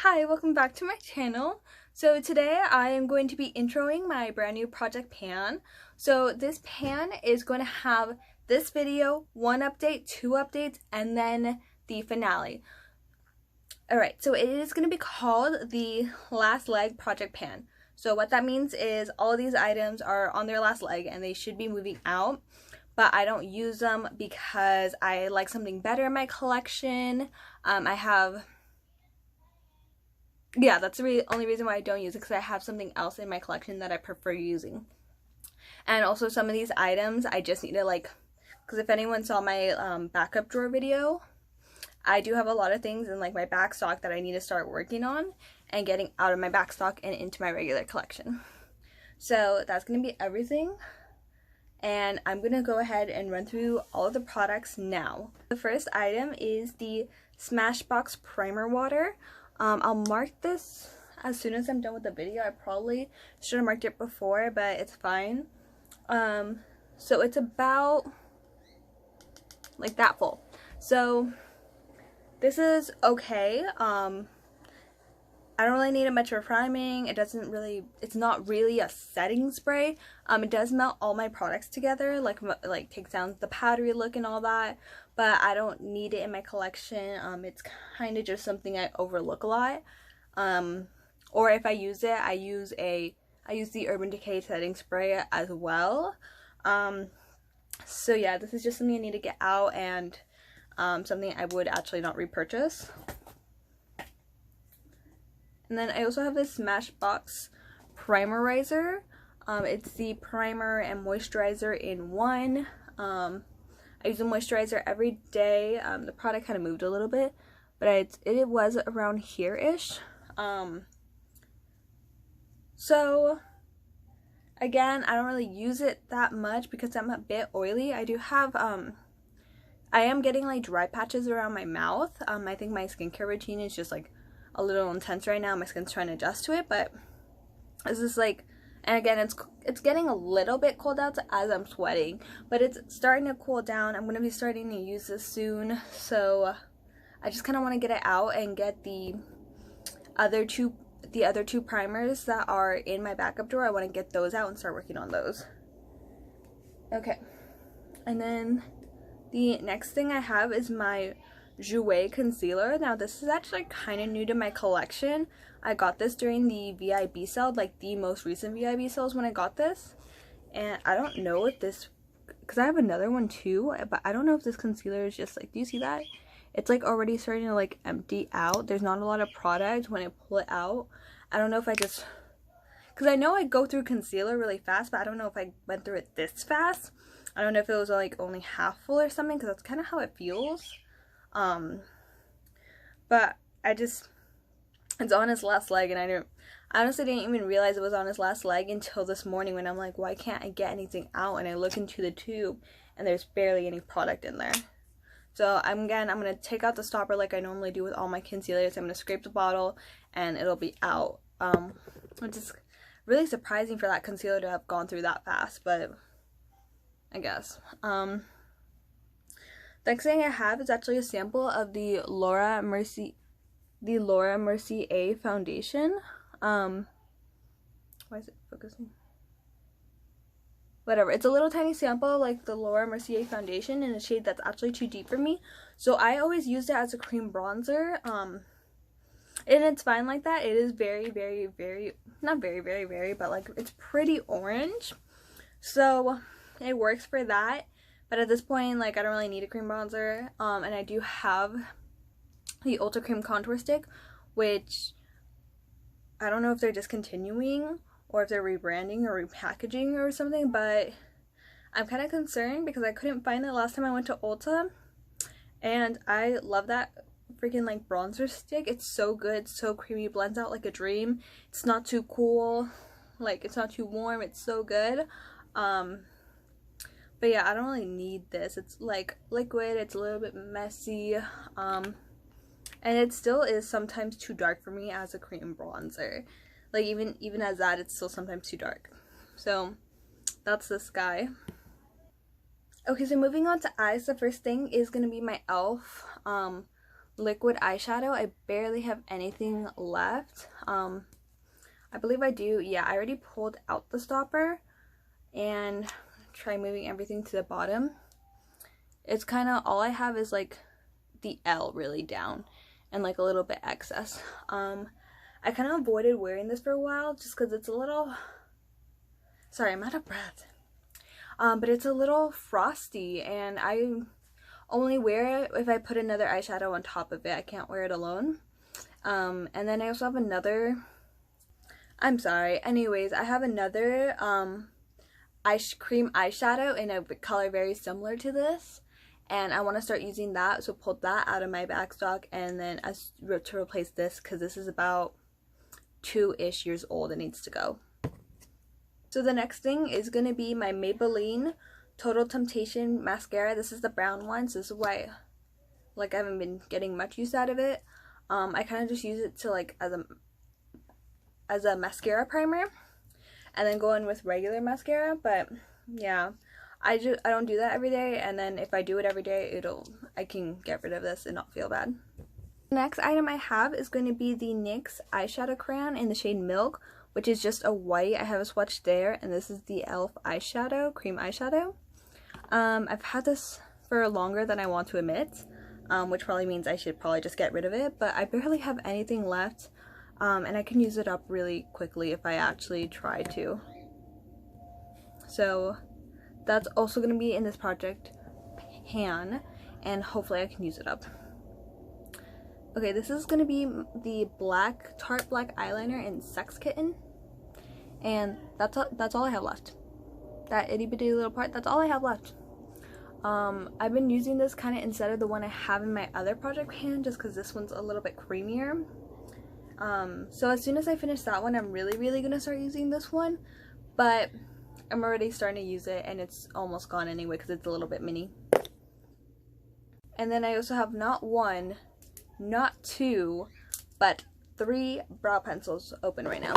Hi, welcome back to my channel. So today I am going to be introing my brand new project pan. So this pan is going to have this video, one update, two updates, and then the finale. Alright, so it is going to be called the last leg project pan. So what that means is all of these items are on their last leg and they should be moving out, but I don't use them because I like something better in my collection. That's the only reason why I don't use it, because I have something else in my collection that I prefer using. And also some of these items I just need to because if anyone saw my backup drawer video, I do have a lot of things in my back stock that I need to start working on and getting out of my back stock and into my regular collection. So that's going to be everything. And I'm going to go ahead and run through all of the products now. The first item is the Smashbox Primer Water. I'll mark this as soon as I'm done with the video. I probably should have marked it before, but it's fine. So it's about that full. So this is okay. I don't really need it much for priming. It's not really a setting spray. It does melt all my products together, like takes down the powdery look and all that, but I don't need it in my collection. It's kind of just something I overlook a lot. Or if I use it, I use the Urban Decay setting spray as well. So yeah, this is just something I need to get out, and something I would actually not repurchase. And then I also have this Smashbox Primerizer. It's the primer and moisturizer in one. I use a moisturizer every day. The product kind of moved a little bit, but it was around here-ish. So again, I don't really use it that much because I'm a bit oily. I do have I am getting dry patches around my mouth. I think my skincare routine is just a little intense right now. My skin's trying to adjust to it, but this is and again, it's getting a little bit cold out as I'm sweating, but it's starting to cool down. I'm going to be starting to use this soon, so I just kind of want to get it out and get the other two primers that are in my backup drawer. I want to get those out and start working on those. Okay, and then the next thing I have is my Jouer concealer. Now this is actually kind of new to my collection. I got this during the VIB sale, the most recent VIB sales when I got this, and I don't know if this, because I have another one too, but I don't know if this concealer is just do you see that? It's already starting to empty out. There's not a lot of product when I pull it out. I don't know if because I know I go through concealer really fast, but I don't know if I went through it this fast. I don't know if it was only half full or something, because that's kind of how it feels. But it's on its last leg, and I honestly didn't even realize it was on its last leg until this morning when I'm like, why can't I get anything out? And I look into the tube and there's barely any product in there. So I'm gonna take out the stopper like I normally do with all my concealers. I'm gonna scrape the bottle and it'll be out. Which is really surprising for that concealer to have gone through that fast, but I guess. The next thing I have is actually a sample of the Laura Mercier foundation. Why is it focusing? Whatever. It's a little tiny sample the Laura Mercier foundation in a shade that's actually too deep for me. So I always used it as a cream bronzer. And it's fine like that. It is very, very, very, not very, very, very, but it's pretty orange. So it works for that. But at this point, I don't really need a cream bronzer. And I do have the Ultra Cream Contour Stick, which I don't know if they're discontinuing or if they're rebranding or repackaging or something, but I'm kind of concerned because I couldn't find it last time I went to Ulta. And I love that freaking bronzer stick. It's so good, so creamy, blends out like a dream. It's not too cool, it's not too warm. It's so good. But yeah, I don't really need this. It's liquid, it's a little bit messy, and it still is sometimes too dark for me as a cream bronzer. Even as that, it's still sometimes too dark. So that's this guy. Okay, so moving on to eyes, the first thing is gonna be my e.l.f. liquid eyeshadow. I barely have anything left. I believe I do. Yeah, I already pulled out the stopper and try moving everything to the bottom. It's kind of all I have is like the L really down and like a little bit excess. I kind of avoided wearing this for a while just because it's a little, sorry, I'm out of breath. But it's a little frosty, and I only wear it if I put another eyeshadow on top of it. I can't wear it alone. And then I also have another, I'm sorry, anyways, I have another cream eyeshadow in a color very similar to this, and I want to start using that, so pulled that out of my back stock, and then to replace this because this is about 2-ish years old and needs to go. So the next thing is going to be my Maybelline Total Temptation mascara. This is the brown one, so this is why like I haven't been getting much use out of it. I kind of just use it to like as a mascara primer, and then go in with regular mascara. But yeah, I don't do that every day, and then if I do it every day, I can get rid of this and not feel bad. The next item I have is going to be the NYX eyeshadow crayon in the shade Milk, which is just a white. I have a swatch there, and this is the e.l.f. eyeshadow, cream eyeshadow. I've had this for longer than I want to admit, which probably means I should probably just get rid of it, but I barely have anything left, and I can use it up really quickly if I actually try to. So that's also going to be in this project pan, and hopefully I can use it up. Okay, this is going to be the Tarte Black eyeliner in Sex Kitten, and that's all I have left. That itty bitty little part, that's all I have left. I've been using this kind of instead of the one I have in my other project pan, just because this one's a little bit creamier. So as soon as I finish that one, I'm really going to start using this one, but I'm already starting to use it, and it's almost gone anyway because it's a little bit mini. And then I also have not one, not two, but 3 brow pencils open right now.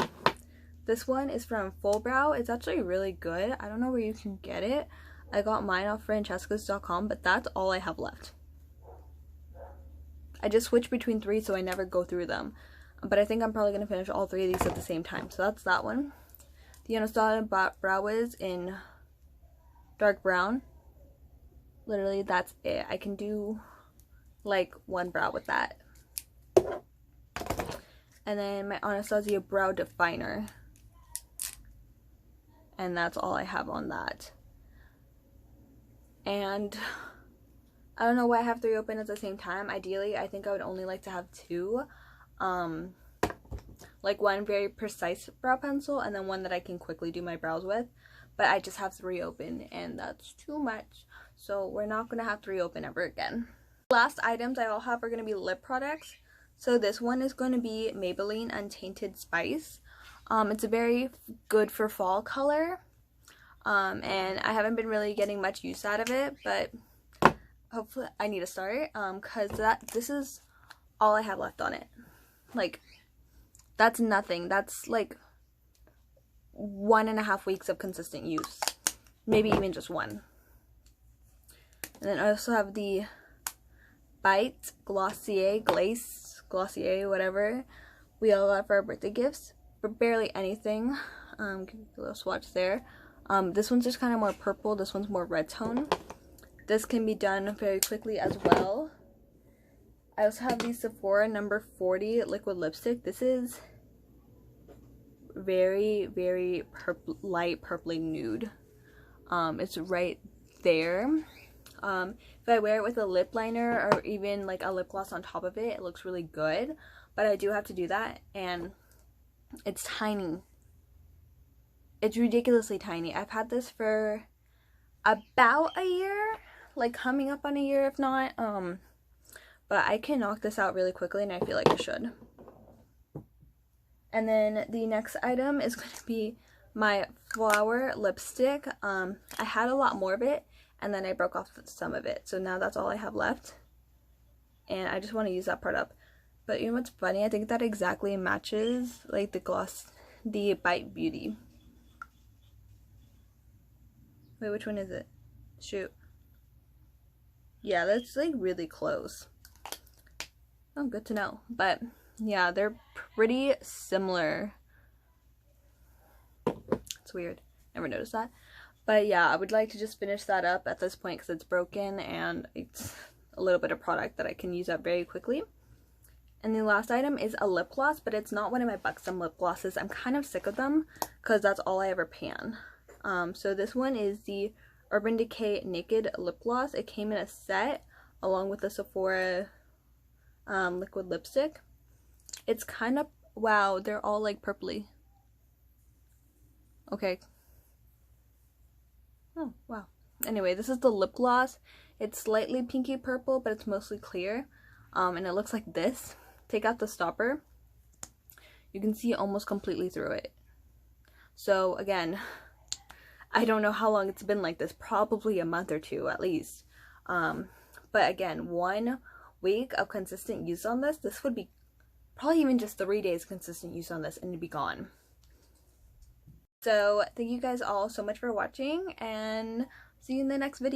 This one is from Full Brow. It's actually really good. I don't know where you can get it. I got mine off Francesca's.com, but that's all I have left. I just switch between 3 so I never go through them. But I think I'm probably going to finish all 3 of these at the same time. So that's that one. The Anastasia Brow Wiz in dark brown. Literally, that's it. I can do like 1 brow with that. And then my Anastasia Brow Definer. And that's all I have on that. And I don't know why I have 3 open at the same time. Ideally, I think I would only like to have 2. Like 1 very precise brow pencil, and then 1 that I can quickly do my brows with. But I just have 3 open, and that's too much. So we're not going to have 3 open ever again. Last items I all have are going to be lip products. So this one is going to be Maybelline Untainted Spice. It's a very good for fall color. And I haven't been really getting much use out of it, but hopefully I need to start, because this is all I have left on it. Like, that's nothing. That's like 1.5 weeks of consistent use. Maybe even just 1. And then I also have the Bite Glossier, Glossier, whatever, we all got for our birthday gifts. But barely anything. Give you a little swatch there. This one's just kind of more purple. This one's more red tone. This can be done very quickly as well. I also have the Sephora number 40 liquid lipstick. This is very light purpley nude. It's right there. If I wear it with a lip liner or even like a lip gloss on top of it, it looks really good. But I do have to do that, and it's tiny. It's ridiculously tiny. I've had this for about a year, like coming up on a year if not. But I can knock this out really quickly, and I feel like I should. And then the next item is going to be my Flower lipstick. I had a lot more of it, and then I broke off some of it. So now that's all I have left. And I just want to use that part up. But you know what's funny? I think that exactly matches like the gloss, the Bite Beauty. Wait, which one is it? Shoot. Yeah, that's like really close. Oh, good to know. But yeah, they're pretty similar. It's weird. Never noticed that. But yeah, I would like to just finish that up at this point because it's broken and it's a little bit of product that I can use up very quickly. And the last item is a lip gloss, but it's not one of my Buxom lip glosses. I'm kind of sick of them because that's all I ever pan. So this one is the Urban Decay Naked Lip Gloss. It came in a set along with the Sephora liquid lipstick. It's kind of, wow, they're all like purpley. Okay. Oh, wow. Anyway, this is the lip gloss. It's slightly pinky purple, but it's mostly clear. And it looks like this. Take out the stopper. You can see almost completely through it. So again, I don't know how long it's been like this. Probably a month or two at least. But again, 1 week of consistent use on this. This would be probably even just 3 days consistent use on this and it'd be gone. So thank you guys all so much for watching and see you in the next video.